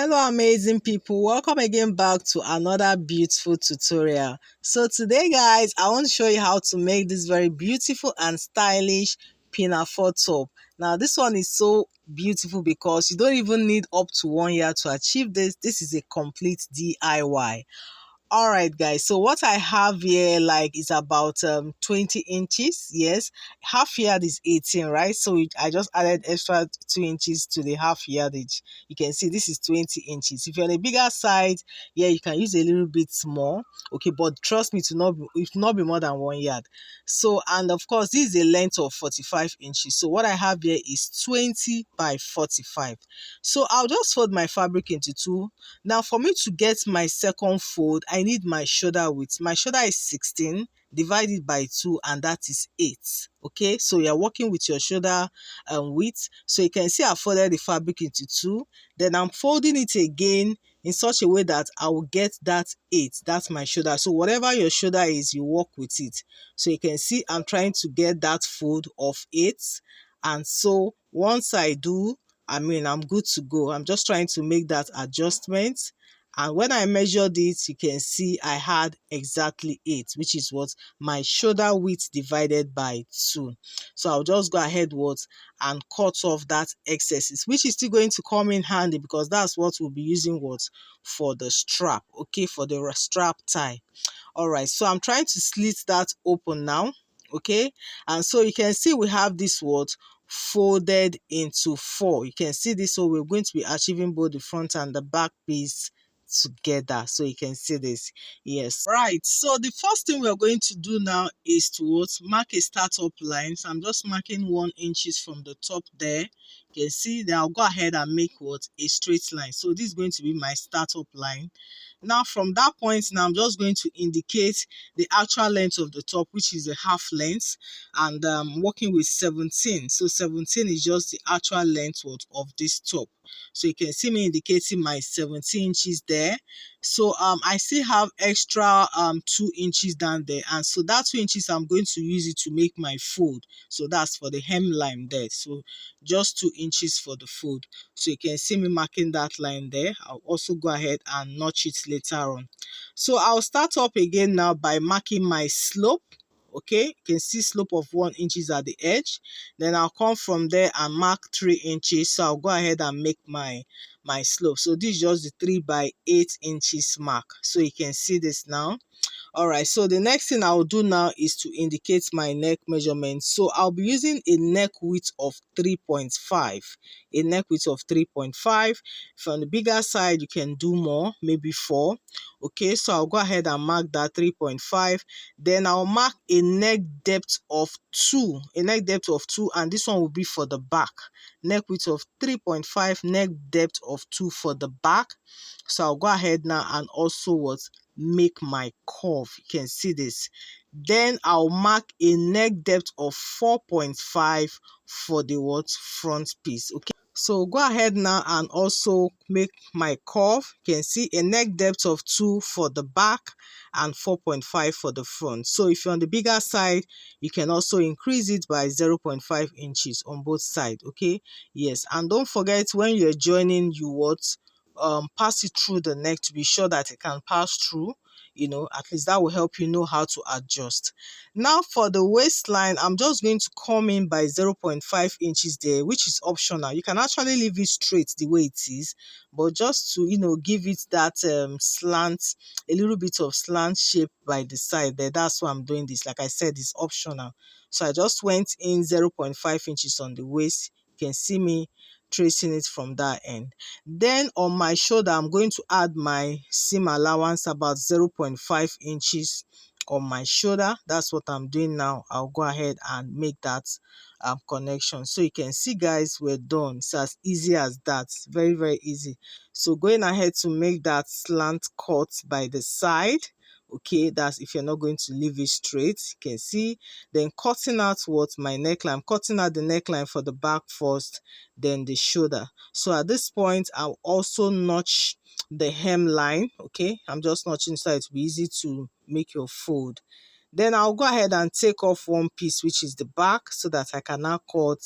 Hello amazing people, welcome again back to another beautiful tutorial. So today guys, I want to show you how to make this very beautiful and stylish pinafore top. Now this one is so beautiful because you don't even need up to 1 year to achieve this. This is a complete DIY. All right guys, so what I have here is about 20 inches. Yes, half yard is 18, right? So I just added extra 2 inches to the half yardage. You can see this is 20 inches. If you're on a bigger side, yeah, you can use a little bit more, okay, but trust me, to not be more than 1 yard. So, and of course this is a length of 45 inches. So what I have here is 20 by 45. So I'll just fold my fabric into two. Now for me to get my second fold, I need my shoulder width. My shoulder is 16 divided by 2, and that is 8. Okay, so you're working with your shoulder width. So you can see I folded the fabric into two. Then I'm folding it again in such a way that I will get that 8. That's my shoulder. So whatever your shoulder is, you work with it. So you can see I'm trying to get that fold of 8. And so once I do, I'm good to go. I'm just trying to make that adjustment. And when I measured it, you can see I had exactly 8, which is what my shoulder width divided by 2. So I'll just go ahead and cut off that excesses, which is still going to come in handy because that's what we'll be using for the strap, okay, for the strap tie. All right, so I'm trying to slit that open now, okay, and so you can see we have this folded into 4. You can see this, so we're going to be achieving both the front and the back piece together. So you can see this. Yes, right. So the first thing we're going to do now is to mark a startup line. So I'm just marking 1 inches from the top there. You can see that I'll go ahead and make a straight line. So this is going to be my startup line. Now from that point, now I'm just going to indicate the actual length of the top, which is a half length, and working with 17. So 17 is just the actual length of this top. So you can see me indicating my 17 inches there. So I still have extra 2 inches down there, and so that 2 inches I'm going to use it to make my fold. So that's for the hemline there. So just 2 inches for the fold. So you can see me marking that line there. I'll also go ahead and notch it later on. So I'll start up again now by marking my slope. Okay, you can see slope of 1 inches at the edge. Then I'll come from there and mark 3 inches. So I'll go ahead and make my slope. So this is just the 3 by 8 inches mark. So you can see this now. All right, so the next thing I'll do now is to indicate my neck measurement. So I'll be using a neck width of 3.5. A neck width of 3.5. From the bigger side, you can do more, maybe 4. Okay, so I'll go ahead and mark that 3.5. Then I'll mark a neck depth of 2. A neck depth of 2, and this one will be for the back. Neck width of 3.5, neck depth of 2 for the back. So I'll go ahead now and also make my curve. You can see this. Then I'll mark a neck depth of 4.5 for the front piece. Okay, so go ahead now and also make my curve. You can see a neck depth of 2 for the back and 4.5 for the front. So if you're on the bigger side, you can also increase it by 0.5 inches on both sides. Okay, yes, and don't forget, when you're joining, you pass it through the neck to be sure that it can pass through. At least that will help you know how to adjust. Now for the waistline, I'm just going to come in by 0.5 inches there, which is optional. You can actually leave it straight the way it is, but just to give it that slant, a little bit of slant shape by the side there. That's why I'm doing this. Like I said, it's optional. So I just went in 0.5 inches on the waist. You can see me tracing it from that end. Then on my shoulder, I'm going to add my seam allowance about 0.5 inches on my shoulder. That's what I'm doing now. I'll go ahead and make that connection. So you can see guys, we're done. It's as easy as that. Very, very easy. So going ahead to make that slant cut by the side. Okay, that's if you're not going to leave it straight. You can see, then cutting out my neckline. I'm cutting out the neckline for the back first, then the shoulder. So at this point, I'll also notch the hemline. Okay, I'm just notching so it will be easy to make your fold. Then I'll go ahead and take off one piece, which is the back, so that I can now cut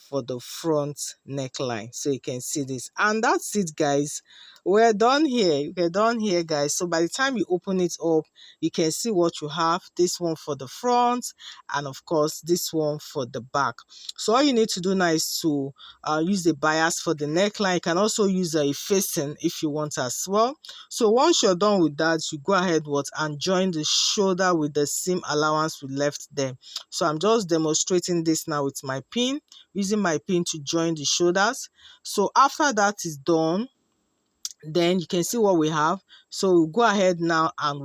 for the front neckline. So you can see this, and that's it, guys. We're done here. We're done here, guys. So by the time you open it up, you can see what you have. This one for the front, and of course this one for the back. So all you need to do now is to use the bias for the neckline. You can also use a facing if you want as well. So once you're done with that, you go ahead and join the shoulder with the seam allowance we left there. So I'm just demonstrating this now with my pin, using my pin to join the shoulders. So after that is done, then you can see what we have. So we'll go ahead now and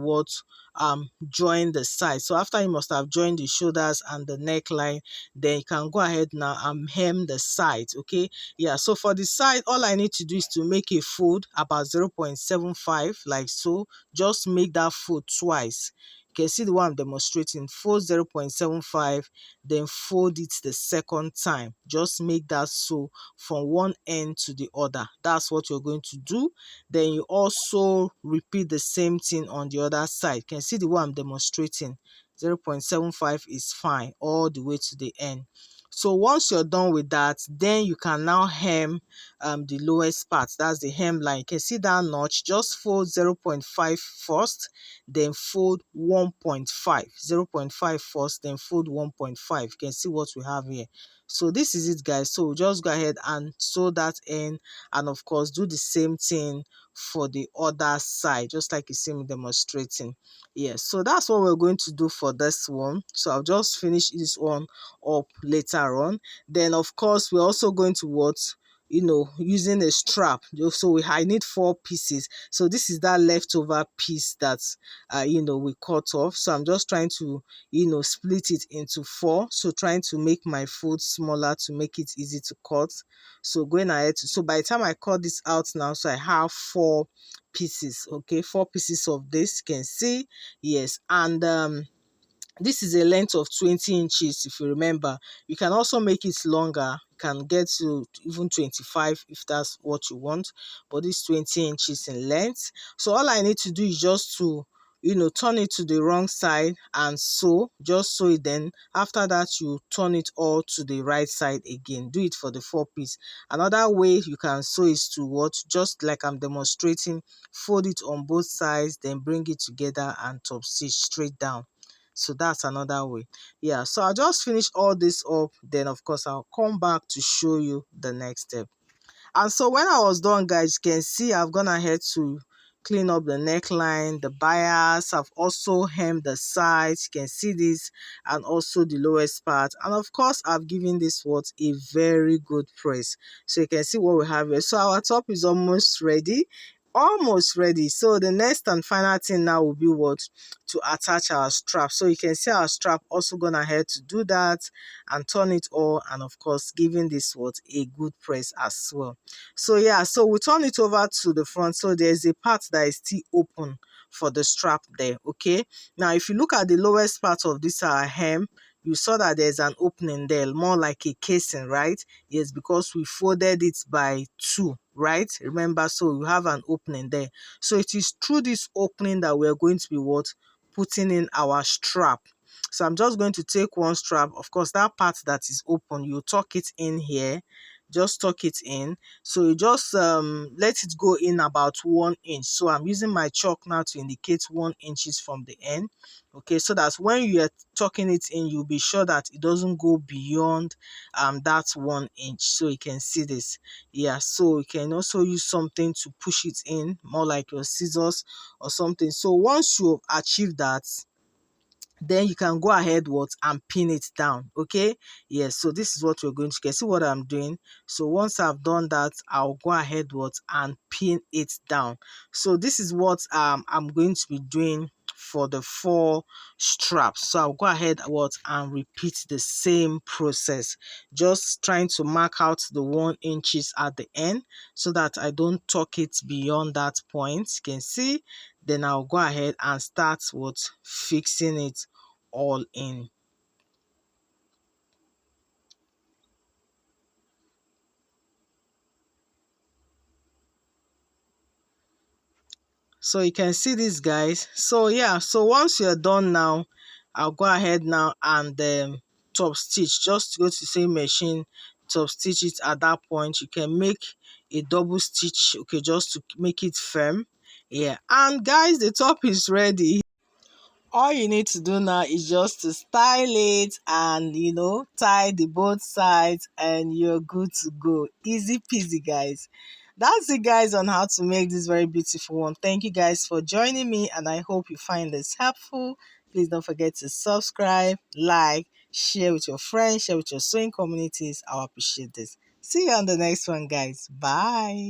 join the side. So after you must have joined the shoulders and the neckline, then you can go ahead now and hem the sides. Okay, yeah, so for the side, all I need to do is to make a fold about 0.75, like so. Just make that fold twice. You can see the one I'm demonstrating. Fold 0.75, then fold it the second time. Just make that so from one end to the other. That's what you're going to do. Then you also repeat the same thing on the other side. You can see the one I'm demonstrating. 0.75 is fine all the way to the end. So once you're done with that, then you can now hem the lowest part. That's the hemline. You can see that notch. Just fold 0.5 first, then fold 1.5. 0.5 first, then fold 1.5. You can see what we have here. So this is it, guys. So just go ahead and sew that in, and of course do the same thing for the other side, just like you see me demonstrating. Yes, so that's what we're going to do for this one. So I'll just finish this one up later on. Then of course we're also going to using a strap. So I need 4 pieces. So this is that leftover piece that we cut off. So I'm just trying to split it into 4. So trying to make my fold smaller to make it easy to cut. So going ahead so by the time I cut this out now, so I have 4 pieces. Okay, 4 pieces of this, you can see. Yes, and this is a length of 20 inches. If you remember, you can also make it longer. You can get to even 25 if that's what you want, but it's 20 inches in length. So all I need to do is just to turn it to the wrong side and sew. Just sew it. Then after that, you turn it all to the right side again. Do it for the 4 piece. Another way you can sew is to just like I'm demonstrating, fold it on both sides, then bring it together and top stitch straight down. So that's another way. Yeah, so I'll just finish all this up, then of course I'll come back to show you the next step. And so when I was done, guys, you can see I've gone ahead to clean up the neckline, the bias. I've also hemmed the sides. You can see this, and also the lowest part. And of course, I've given this a very good press. So you can see what we have here. So our top is almost ready. Almost ready. So the next and final thing now will be to attach our strap. So you can see our strap also gone ahead to do that and turn it all, and of course giving this a good press as well. So yeah, so we turn it over to the front. So there's a part that is still open for the strap there. Okay, now if you look at the lowest part of this hem, you saw that there's an opening there, more like a casing, right? Yes, because we folded it by 2, right? Remember, so you have an opening there. So it is through this opening that we're going to be putting in our strap. So I'm just going to take one strap. Of course, that part that is open, you tuck it in here. Just tuck it in. So you just let it go in about 1 inch. So I'm using my chalk now to indicate 1 inches from the end. Okay, so that when you are tucking it in, you'll be sure that it doesn't go beyond that 1 inch. So you can see this. Yeah, so you can also use something to push it in, more like your scissors or something. So once you achieve that, then you can go ahead and pin it down. Okay, yes, so this is what we're going to get. See what I'm doing. So once I've done that, I'll go ahead and pin it down. So this is what I'm going to be doing for the 4 straps. So I'll go ahead and repeat the same process, just trying to mark out the 1 inches at the end so that I don't tuck it beyond that point. You can see. Then I'll go ahead and start fixing it all in. So you can see this, guys. So yeah, so once you're done now, I'll go ahead now and top stitch. Just go to the same machine, top stitch it at that point. You can make a double stitch, okay, just to make it firm. Yeah, and guys, the top is ready. All you need to do now is just to style it and tie the both sides and you're good to go. Easy peasy, guys. That's it, guys, on how to make this very beautiful one. Thank you guys for joining me, and I hope you find this helpful. Please don't forget to subscribe, like, share with your friends, share with your sewing communities. I'll appreciate this. See you on the next one, guys. Bye.